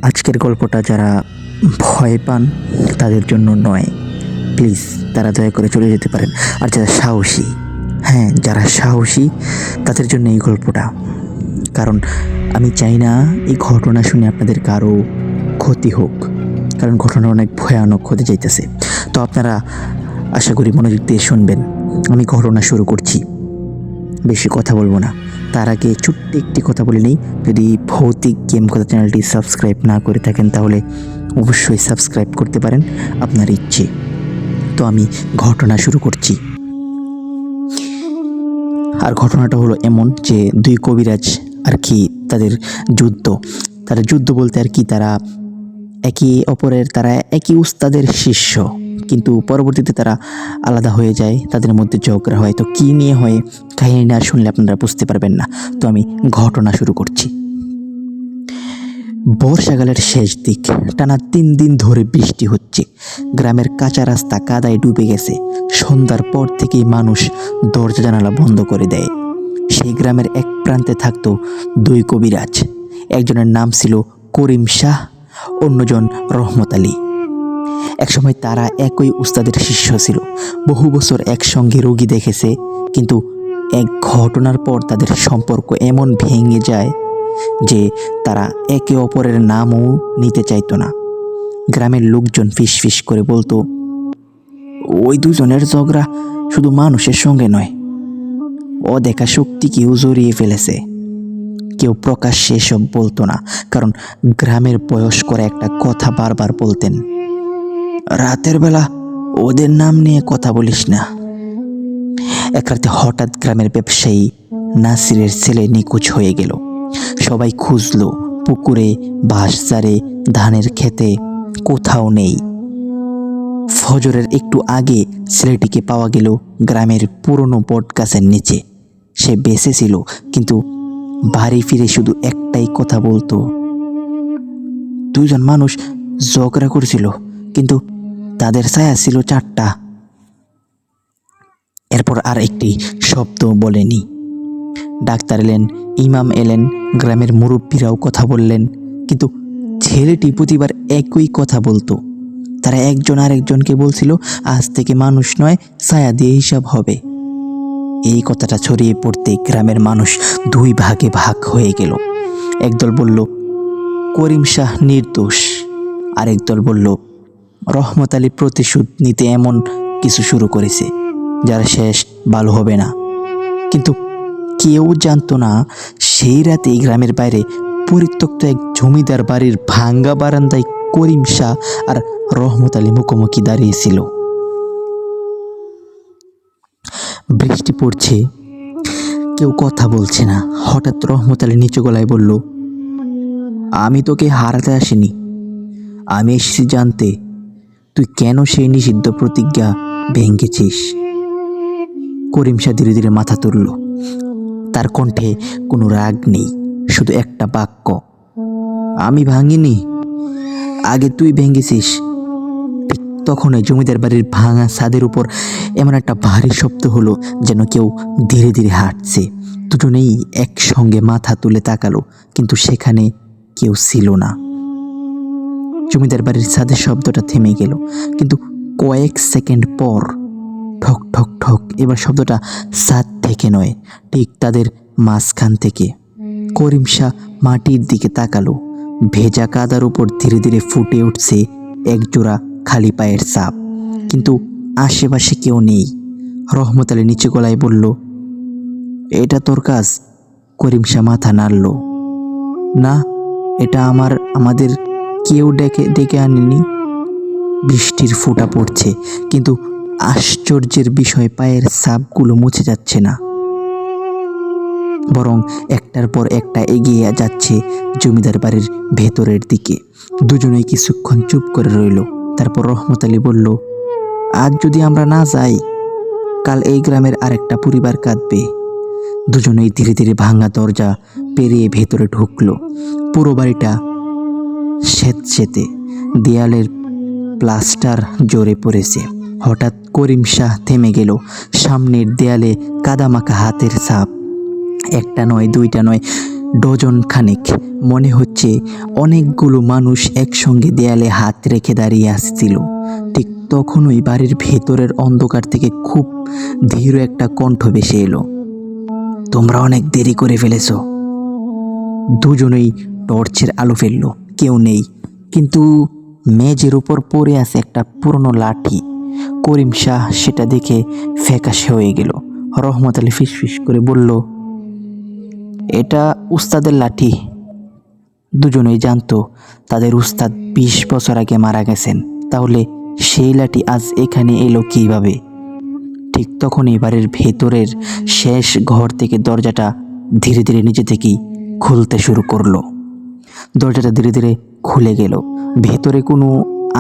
আজকের গল্পটা যারা ভয় পান তাদের জন্য নয়, প্লিজ তারা দয়া করে চলে যেতে পারেন। আর যারা সাহসী, হ্যাঁ যারা সাহসী তাদের জন্য এই গল্পটা। কারণ আমি চাই না এই ঘটনা শুনে আপনাদের কারো ক্ষতি হোক, কারণ ঘটনা অনেক ভয়ানক হতে যাইতেছে। তো আপনারা আশা করি মনোযোগ দিয়ে শুনবেন। আমি ঘটনা শুরু করছি, বেশি কথা বলবো না। তার আগে ছোট্ট একটি কথা বলে নিই, যদি ভৌতিক গেম কথা চ্যানেলটি সাবস্ক্রাইব না করে থাকেন তাহলে অবশ্যই সাবস্ক্রাইব করতে পারেন, আপনার ইচ্ছে। তো আমি ঘটনা শুরু করছি। আর ঘটনাটা হলো এমন যে দুই কবিরাজ আর কি তাদের যুদ্ধ বলতে আর কি তারা একই উস্তাদের শিষ্য, কিন্তু পরবর্তীতে তারা আলাদা হয়ে যায়, তাদের মধ্যে ঝগড়া হয়। তো কী নিয়ে হয় কাহিনী না শুনলে আপনারা বুঝতে পারবেন না। তো আমি ঘটনা শুরু করছি। বর্ষাকালের শেষ দিক, টানা 3 দিন ধরে বৃষ্টি হচ্ছে। গ্রামের কাঁচা রাস্তা কাদায় ডুবে গেছে। সন্ধ্যার পর থেকেই মানুষ দরজা জানালা বন্ধ করে দেয়। সেই গ্রামের এক প্রান্তে থাকতো দুই কবিরাজ। একজনের নাম ছিল করিম শাহ, অন্যজন রহমত আলী। একসময় তারা একই উস্তাদের শিষ্য ছিল, বহু বছর একসঙ্গে রোগী দেখেছে। কিন্তু এক ঘটনার পর তাদের সম্পর্ক এমন ভেঙে যায় যে তারা একে অপরের নামও নিতে চাইতো না। গ্রামের লোকজন ফিসফিস করে বলতো, ওই দুজনের ঝগড়া শুধু মানুষের সঙ্গে নয়, অদেখা শক্তিকেও জড়িয়ে ফেলেছে। কেউ প্রকাশ্যে এসব বলতো না, কারণ গ্রামের বয়স্করা একটা কথা বারবার বলতেন, রাতের বেলা ওদের নাম নিয়ে কথা বলিস না। এক রাতে হঠাৎ গ্রামের ব্যবসায়ী নাসিরের ছেলে নিখোঁজ হয়ে গেল। সবাই খুঁজলো, পুকুরে, বাঁশঝাড়ে, ধানের খেতে, কোথাও নেই। ফজরের একটু আগে ছেলেটিকে পাওয়া গেল গ্রামের পুরনো বট গাছের নিচে। সে বেঁচে ছিল, কিন্তু বাড়ি ফিরে শুধু একটাই কথা বলতো, দুজন মানুষ ঝগড়া করছিল, কিন্তু তাদের ছায়া ছিল 4টা। এরপর আর একটি শব্দ বলেনি। ডাক্তার এলেন, ইমাম এলেন, গ্রামের মুরব্বীরাও কথা বললেন, কিন্তু ছেলেটি প্রতিবার একই কথা বলতো। তারা একজন আরেকজনকে বলছিল, আজ থেকে মানুষ নয়, ছায়া দিয়ে হিসাব হবে। এই কথাটা ছড়িয়ে পড়তে গ্রামের মানুষ 2 ভাগে ভাগ হয়ে গেল। একদল বলল করিম শাহ নির্দোষ, আরেক দল বলল রহমত আলী প্রতিশোধ নিতে এমন কিছু শুরু করেছে যার শেষ ভালো হবে না। কিন্তু কেউ জানতো না সেই রাতেই গ্রামের বাইরে পরিত্যক্ত এক জমিদার বাড়ির ভাঙ্গা বারান্দায় করিম শাহ আর রহমত আলী মুখোমুখি দাঁড়িয়েছিল। বৃষ্টি পড়ছে, কেউ কথা বলছে না। হঠাৎ রহমত আলী নিচু গলায় বলল, আমি তোকে হারাতে আসিনি, আমি এসেছি জানতে তুই কেন সেই নিষিদ্ধ প্রতিজ্ঞা ভেঙেছিস। করিম শাহ ধীরে ধীরে মাথা তুলল। তার কণ্ঠে কোনো রাগ নেই, শুধু একটা বাক্য, আমি ভাঙিনি, আগে তুই ভেঙেছিস। ঠিক তখনই জমিদার বাড়ির ভাঙা ছাদের উপর এমন একটা ভারী শব্দ হলো, যেন কেউ ধীরে ধীরে হাঁটছে। দুজনেই একসঙ্গে মাথা তুলে তাকালো, কিন্তু সেখানে কেউ ছিল না। জমিদার বাড়ির ছাদের শব্দটা থেমে গেল, কিন্তু কয়েক সেকেন্ড পর ঠক ঠক ঠক। এবার শব্দটা ছাদ থেকে নয়, ঠিক তাদের মাঝখান থেকে। করিম শাহ মাটির দিকে তাকালো। ভেজা কাদার উপর ধীরে ধীরে ফুটে উঠছে একজোড়া খালি পায়ের ছাপ, কিন্তু আশেপাশে কেউ নেই। রহমত আলী নিচু গলায় বলল, এটা তোর কাজ? করিম শাহ মাথা নাড়ল, না, এটা আমাদের কেউ ডেকে আনেনি। বৃষ্টির ফোঁটা পড়ছে, কিন্তু আশ্চর্যের বিষয় পায়ের ছাপগুলো মুছে যাচ্ছে না, বরং একটার পর একটা এগিয়ে যাচ্ছে জমিদার বাড়ির ভেতরের দিকে। দুজনেই কিছুক্ষণ চুপ করে রইল। তারপর রহমত আলী বলল, আজ যদি আমরা না যাই, কাল এই গ্রামের আরেকটা পরিবার কাঁদবে। দুজনেই ধীরে ধীরে ভাঙা দরজা পেরিয়ে ভেতরে ঢুকলো। পুরো বাড়িটা স্যাঁতসেঁতে, দেয়ালের প্লাস্টার জোরে পড়েছে। হঠাৎ করিম শাহ থেমে গেল। সামনের দেয়ালে কাদামাখা হাতের ছাপ, একটা নয়, দুইটা নয়, ডজন খানেক, মনে হচ্ছে অনেকগুলো মানুষ একসঙ্গে দেয়ালে হাত রেখে দাঁড়িয়ে আসছিল। ঠিক তখনই বাড়ির ভেতরের অন্ধকার থেকে খুব ধীর একটা কণ্ঠ ভেসে এলো, তোমরা অনেক দেরি করে ফেলেছো। দুজনেই টর্চের আলো ফেললো, কেউ নেই, কিন্তু মেঝের উপর পড়ে আছে একটা পুরনো লাঠি। করিম শাহ সেটা দেখে ফ্যাকাশে হয়ে গেল। রহমত আলী ফিসফিস করে বলল, এটা উস্তাদের লাঠি। দুজনেই জানতো তাদের উস্তাদ 20 বছর আগে মারা গেছেন, তাহলে সেই লাঠি আজ এখানে এলো কীভাবে? ঠিক তখনই বাড়ির ভেতরের শেষ ঘর থেকে দরজাটা ধীরে ধীরে নিজে থেকেই খুলতে শুরু করলো। দরজাটা ধীরে ধীরে খুলে গেল। ভেতরে কোনো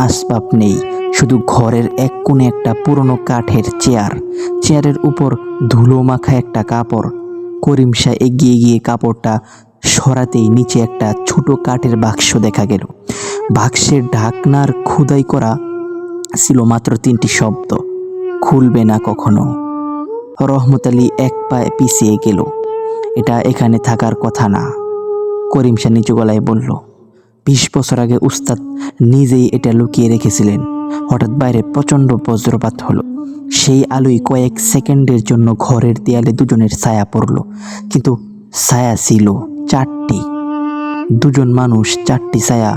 আসবাব নেই, শুধু ঘরের এক কোণে একটা পুরনো কাঠের চেয়ার, চেয়ারের উপর ধুলো মাখা একটা কাপড়। করিম শাহ এগিয়ে গিয়ে কাপড়টা সরাতেই নিচে একটা ছোট কাঠের বাক্স দেখা গেল। বাক্সের ঢাকনার খোদাই করা ছিল মাত্র 3টি শব্দ, খুলবে না কখনো। রহমত আলী এক পায়ে পিছিয়ে গেল, এটা এখানে থাকার কথা না। করিম শাহ নিচু গলায় বলল, 20 বছর আগে উস্তাদ নিজেই এটা লুকিয়ে রেখেছিলেন। হঠাৎ বাইরে প্রচণ্ড বজ্রপাত হলো, সেই আলোয় কয়েক সেকেন্ডের জন্য ঘরের দেয়ালে দুজনের ছায়া পড়ল, কিন্তু ছায়া ছিল 4টি। দুজন মানুষ, 4টি ছায়া।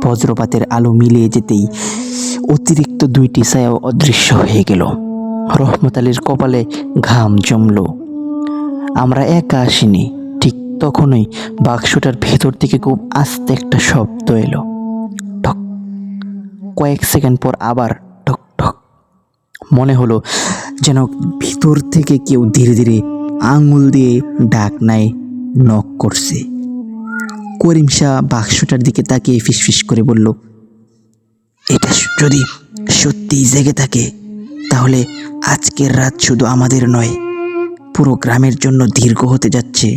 বজ্রপাতের আলো মিলিয়ে যেতেই অতিরিক্ত 2টি ছায়াও অদৃশ্য হয়ে গেল। রহমত আলীর কপালে ঘাম জমল। আমরা একা আসিনি। ঠিক তখনই বাক্সটার ভেতর থেকে খুব আস্তে একটা শব্দ এলো, ঠক। কয়েক সেকেন্ড পর আবার ঠক ঠক। মনে হলো যেন ভিতর থেকে কেউ ধীরে ধীরে আঙুল দিয়ে ঢাকনায় নক করছে। করিম শাহ বাক্সটার দিকে তাকিয়ে ফিসফিস করে বলল, এটা যদি সত্যিই জেগে থাকে, তাহলে আজকের রাত শুধু আমাদের নয়, পুরো গ্রামের জন্য দীর্ঘ হতে যাচ্ছে।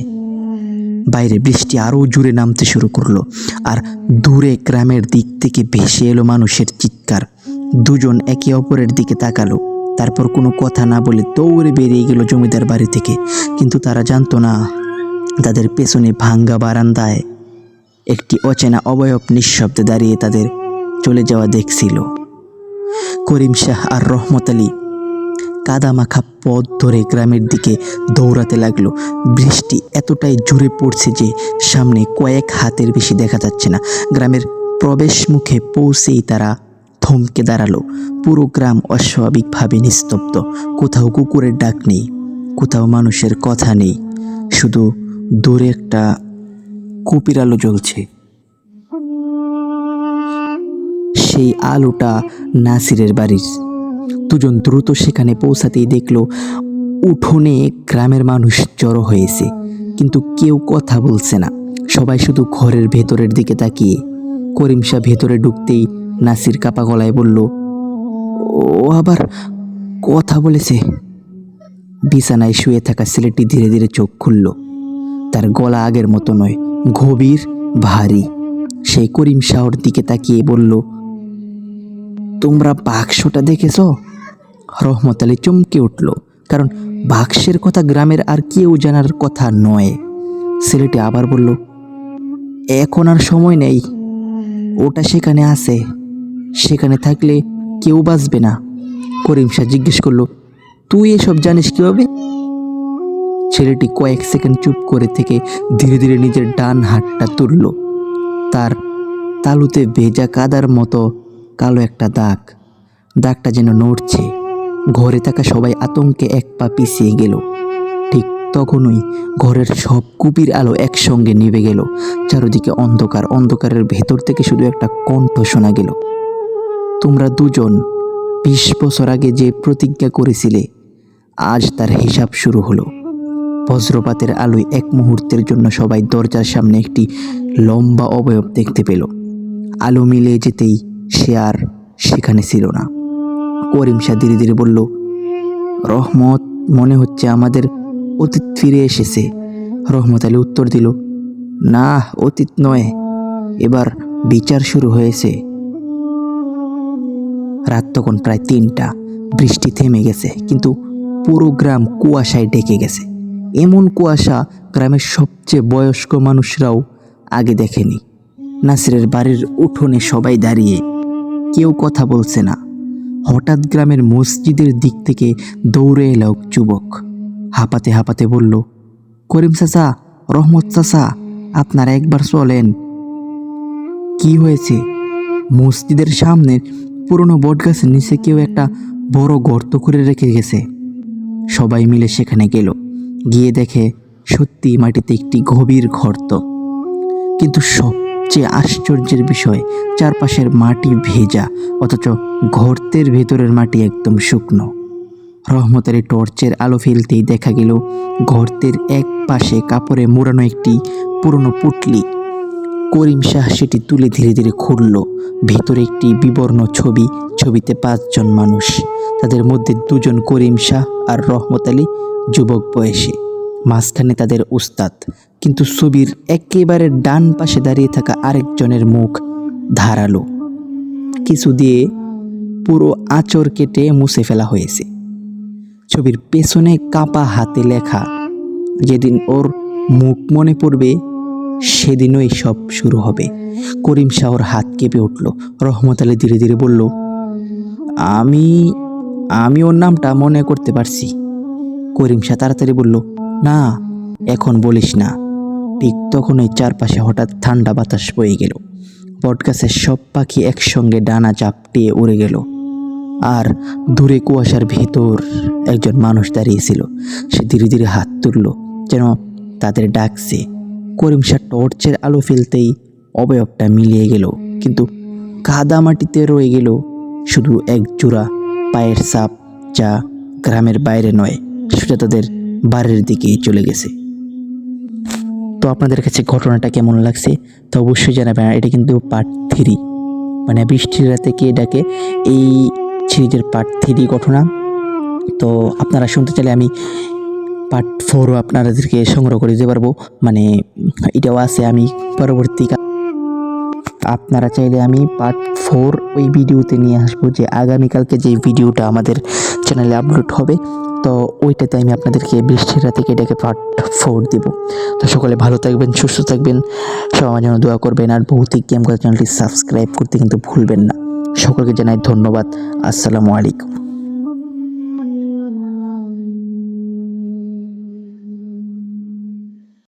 বাইরে বৃষ্টি আরও জোরে নামতে শুরু করলো, আর দূরে গ্রামের দিক থেকে ভেসে এলো মানুষের চিৎকার। দুজন একে অপরের দিকে তাকালো, তারপর কোনো কথা না বলে দৌড়ে বেরিয়ে গেল জমিদার বাড়ি থেকে। কিন্তু তারা জানতো না, তাদের পেছনে ভাঙ্গা বারান্দায় একটি অচেনা অবয়ব নিঃশব্দে দাঁড়িয়ে তাদের চলে যাওয়া দেখছিল। করিম শাহ আর রহমত আলী কাদামাখা পথ ধরে গ্রামের দিকে দৌড়াতে লাগলো। বৃষ্টি এতটাই জোরে পড়ছে যে সামনে কয়েক হাতের বেশি দেখা যাচ্ছে না। গ্রামের প্রবেশ মুখে পৌঁছেই তারা থমকে দাঁড়ালো। পুরো গ্রাম অস্বাভাবিকভাবে নিস্তব্ধ। কোথাও কুকুরের ডাক নেই, কোথাও মানুষের কথা নেই, শুধু দূরে একটা কুপির আলো জ্বলছে। সেই আলোটা নাসিরের বাড়ির। দুজন দ্রুত সেখানে পৌঁছাতেই দেখলো উঠোনে গ্রামের মানুষ জড়ো হয়েছে, কিন্তু কেউ কথা বলছে না। সবাই শুধু ঘরের ভেতরের দিকে তাকিয়ে। করিম শাহ ভেতরে ঢুকতেই নাসির কাপা গলায় বলল, ও আবার কথা বলেছে। বিছানায় শুয়ে থাকা ছেলেটি ধীরে ধীরে চোখ খুলল। তার গলা আগের মতো নয়, গভীর, ভারী। সেই করিম শাহর দিকে তাকিয়ে বলল, তোমরা বাক্সটা দেখেছ? রহমত আলী চমকে উঠল, কারণ বাক্সের কথা গ্রামের আর কেউ জানার কথা নয়। ছেলেটি আবার বলল, এখন আর সময় নেই, ওটা সেখানে আছে, সেখানে থাকলে কেউ বাঁচবে না। করিম শাহ জিজ্ঞেস করলো, তুই এসব জানিস কিভাবে? ছেলেটি কয়েক সেকেন্ড চুপ করে থেকে ধীরে ধীরে নিজের ডান হাতটা তুলল। তার তালুতে ভেজা কাদার মতো কালো একটা দাগ। দাগটা যেন নড়ছে। ঘরে থাকা সবাই আতঙ্কে এক পা পিছিয়ে গেল। ঠিক তখনই ঘরের সব কুপির আলো একসঙ্গে নিভে গেল। চারদিকে অন্ধকার। অন্ধকারের ভেতর থেকে শুধু একটা কণ্ঠ শোনা গেল, তোমরা দুজন 20 বছর আগে যে প্রতিজ্ঞা করেছিলে, আজ তার হিসাব শুরু হলো। বজ্রপাতের আলোয় এক মুহূর্তের জন্য সবাই দরজার সামনে একটি লম্বা অবয়ব দেখতে পেল। আলো মিলিয়ে যেতেই সে আর সেখানে ছিল না। করিম শাহ ধীরে ধীরে বলল, রহমত, মনে হচ্ছে আমাদের অতীত ফিরে এসেছে। রহমত আলী উত্তর দিল, না, অতীত নয়, এবার বিচার শুরু হয়েছে। রাত তখন প্রায় 3টা। বৃষ্টি থেমে গেছে, কিন্তু পুরো গ্রাম কুয়াশায় ঢেকে গেছে। এমন কুয়াশা গ্রামের সবচেয়ে বয়স্ক মানুষরাও আগে দেখেনি। নাসিরের বাড়ির উঠোনে সবাই দাঁড়িয়ে, কেউ কথা বলছে না। হঠাৎ গ্রামের মসজিদের দিক থেকে দৌড়ে এলো এক যুবক। হাঁপাতে হাঁপাতে বলল, করিম চাচা, রহমত চাচা, আপনারা একবার চলেন। কি হয়েছে? মসজিদের সামনে পুরনো বটগাছের নিচে কেউ একটা বড় গর্ত করে রেখে গেছে। সবাই মিলে সেখানে গেল। গিয়ে দেখে সত্যি মাটিতে একটি গভীর গর্ত, কিন্তু সবচেয়ে আশ্চর্যের বিষয়, চারপাশের মাটি ভেজা, অথচ গর্তের ভেতরের মাটি একদম শুকনো। রহমত আলী টর্চের আলো ফেলতেই দেখা গেল গর্তের এক পাশে কাপড়ে মোড়ানো একটি পুরনো পুটলি। করিম শাহ সেটি তুলে ধীরে ধীরে খুলল। ভেতরে একটি বিবর্ণ ছবি, ছবিতে 5 জন মানুষ। তাদের মধ্যে 2 জন করিম শাহ আর রহমত আলী, যুবক বয়সে। মাঝখানে তাদের উস্তাদ, কিন্তু ছবির একেবারে ডান পাশে দাঁড়িয়ে থাকা আরেকজনের মুখ ধারালো, কিছু দিয়ে পুরো আঁচড় কেটে মুছে ফেলা হয়েছে। ছবির পেছনে কাপা হাতে লেখা, যেদিন ওর মুখ মনে পড়বে সেদিনই সব শুরু হবে। করিম শাহর হাত কেঁপে উঠল। রহমত আলী ধীরে ধীরে বলল, আমি আমি ওর নামটা মনে করতে পারছি। করিম শাহ তাড়াতাড়ি বলল, না, এখন বলিস না। ঠিক তখনই চারপাশে হঠাৎ ঠান্ডা বাতাস বয়ে গেল। বটগাছের সব পাখি একসঙ্গে ডানা চাপটিয়ে উড়ে গেল। আর দূরে কুয়াশার ভেতর একজন মানুষ দাঁড়িয়েছিল। সে ধীরে ধীরে হাত তুলল, যেন তাদের ডাকছে। করিম শাহ টর্চের আলো ফেলতেই অবয়বটা মিলিয়ে গেল, কিন্তু কাদা মাটিতে রয়ে গেল শুধু এক জোড়া পায়ের ছাপ, যা গ্রামের বাইরে নয়, সেটা তাদের বাড়ির দিকেই চলে গেছে। তো আপনাদের কাছে ঘটনাটা কেমন লাগছে তো অবশ্যই জানাবেন। আর এটা কিন্তু পার্ট 3, মানে বৃষ্টির রাতে কে ডাকে, এই সিরিজের পার্ট 3 ঘটনা। তো আপনারা শুনতে চাইলে আমি পার্ট 4ও আপনাদেরকে সংগ্রহ করে দিতে পারবো, মানে এটাও আছে। আমি পরবর্তী আপনারা চাইলে আমি পার্ট 4 ওই ভিডিওতে নিয়ে আসবো, যে আগামীকালকে যে ভিডিওটা আমাদের চ্যানেলে আপলোড হবে, তো ওইটাতে আমি আপনাদেরকে বৃষ্টির রাতে কেটে পার্ট 4 দিব। তো সকলে ভালো থাকবেন, সুস্থ থাকবেন, সবার জন্য দোয়া করবেন। আর ভৌতিক গেম চ্যানেলটি সাবস্ক্রাইব করতে কিন্তু ভুলবেন না। সকলকে জানাই ধন্যবাদ। আসসালামু আলাইকুম।